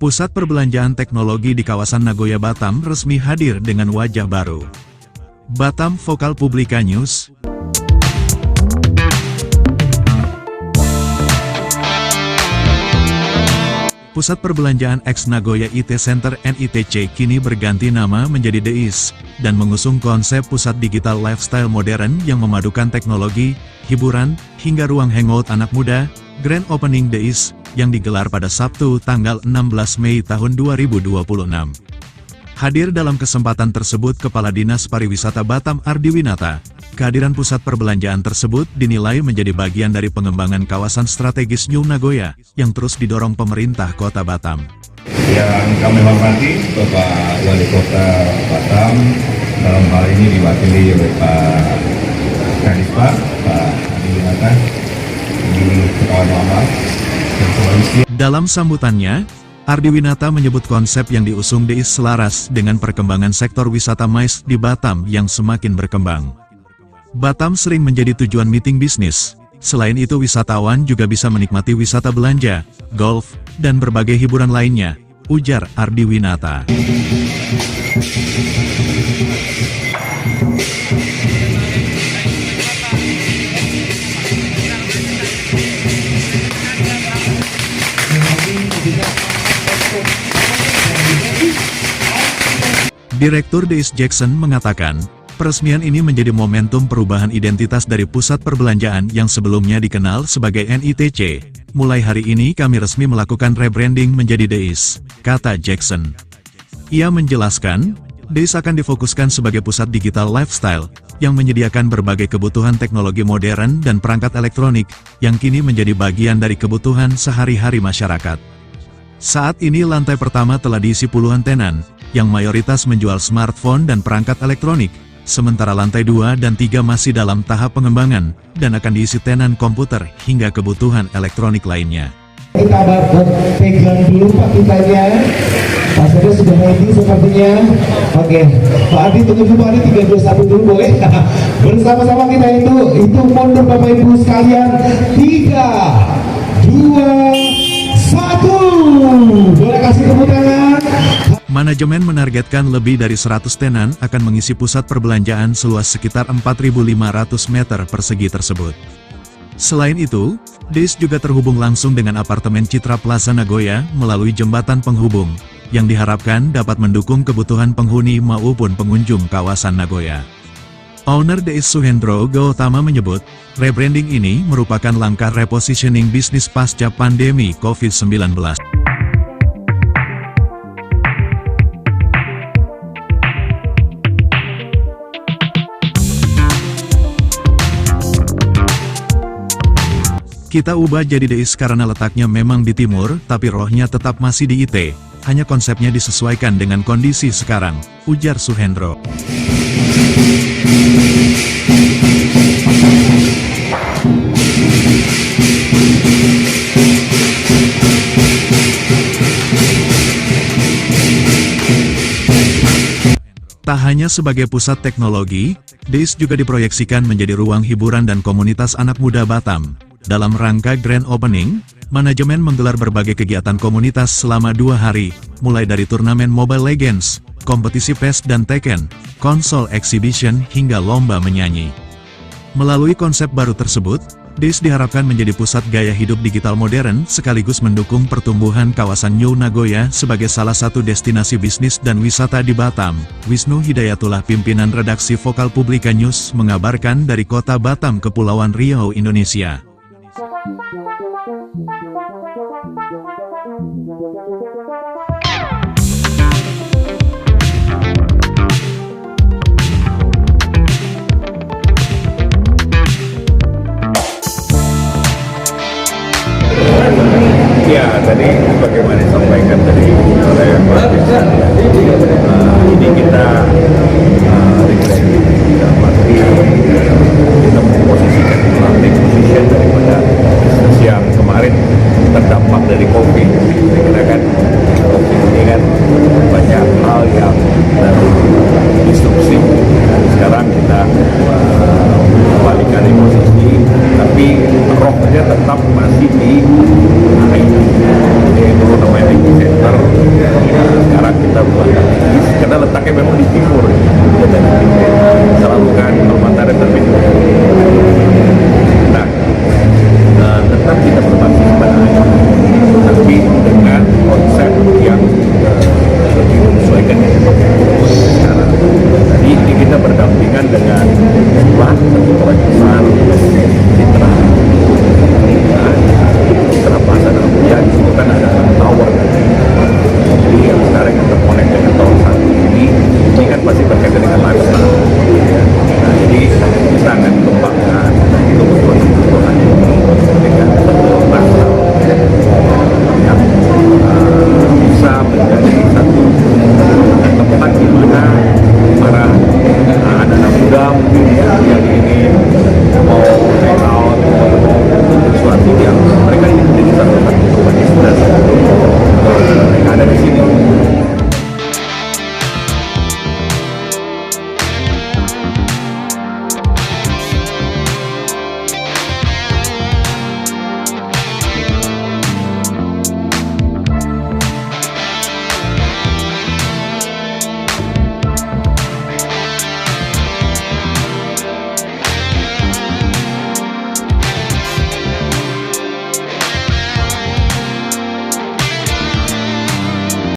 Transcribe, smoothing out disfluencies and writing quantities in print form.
Pusat perbelanjaan teknologi di kawasan Nagoya Batam resmi hadir dengan wajah baru. Batam Vokal Publika News. Pusat Perbelanjaan X Nagoya IT Center NITC kini berganti nama menjadi DEIS, dan mengusung konsep pusat digital lifestyle modern yang memadukan teknologi, hiburan, hingga ruang hangout anak muda. Grand Opening DEIS, yang digelar pada Sabtu tanggal 16 Mei tahun 2026. Hadir dalam kesempatan tersebut Kepala Dinas Pariwisata Batam Ardi Winata. Kehadiran pusat perbelanjaan tersebut dinilai menjadi bagian dari pengembangan kawasan strategis New Nagoya, yang terus didorong pemerintah Kota Batam. Yang kami hormati Bapak Wali Kota Batam, dalam hal ini diwakili oleh Pak Kadispa, Pak Ardi Winata, di kawan lama. Dalam sambutannya, Ardi Winata menyebut konsep yang diusung DEIS selaras dengan perkembangan sektor wisata MICE di Batam yang semakin berkembang. Batam sering menjadi tujuan meeting bisnis. Selain itu wisatawan juga bisa menikmati wisata belanja, golf, dan berbagai hiburan lainnya, ujar Ardi Winata. Direktur DEIS Jackson mengatakan, peresmian ini menjadi momentum perubahan identitas dari pusat perbelanjaan yang sebelumnya dikenal sebagai NITC. Mulai hari ini kami resmi melakukan rebranding menjadi DEIS, kata Jackson. Ia menjelaskan, DEIS akan difokuskan sebagai pusat digital lifestyle, yang menyediakan berbagai kebutuhan teknologi modern dan perangkat elektronik, yang kini menjadi bagian dari kebutuhan sehari-hari masyarakat. Saat ini lantai pertama telah diisi puluhan tenan, yang mayoritas menjual smartphone dan perangkat elektronik, sementara lantai 2 dan 3 masih dalam tahap pengembangan, dan akan diisi tenan komputer hingga kebutuhan elektronik lainnya. Kita pegang dulu Pak kitanya, Pak Sede sudah ready sepertinya. Oke, Pak Adi tunggu dulu Pak Adi, 3, 2, 1 dulu boleh? Bersama-sama kita itu mundur Bapak Ibu sekalian, 3, 2, 1, boleh kasih tepuk tangan. Manajemen menargetkan lebih dari 100 tenan akan mengisi pusat perbelanjaan seluas sekitar 4.500 meter persegi tersebut. Selain itu, DEIS juga terhubung langsung dengan apartemen Citra Plaza Nagoya melalui jembatan penghubung, yang diharapkan dapat mendukung kebutuhan penghuni maupun pengunjung kawasan Nagoya. Owner DEIS Suhendro Gautama menyebut, rebranding ini merupakan langkah repositioning bisnis pasca pandemi COVID-19. Kita ubah jadi DEIS karena letaknya memang di timur, tapi rohnya tetap masih di IT. Hanya konsepnya disesuaikan dengan kondisi sekarang, ujar Suhendro. Tak hanya sebagai pusat teknologi, DEIS juga diproyeksikan menjadi ruang hiburan dan komunitas anak muda Batam. Dalam rangka Grand Opening, manajemen menggelar berbagai kegiatan komunitas selama 2 hari, mulai dari turnamen Mobile Legends, kompetisi PES dan Tekken, konsol exhibition hingga lomba menyanyi. Melalui konsep baru tersebut, DEIS diharapkan menjadi pusat gaya hidup digital modern sekaligus mendukung pertumbuhan kawasan New Nagoya sebagai salah satu destinasi bisnis dan wisata di Batam. Wisnu Hidayatullah, pimpinan redaksi Vokal Publika News, mengabarkan dari Kota Batam, Kepulauan Riau, Indonesia. Ya, tadi bagaimana disampaikan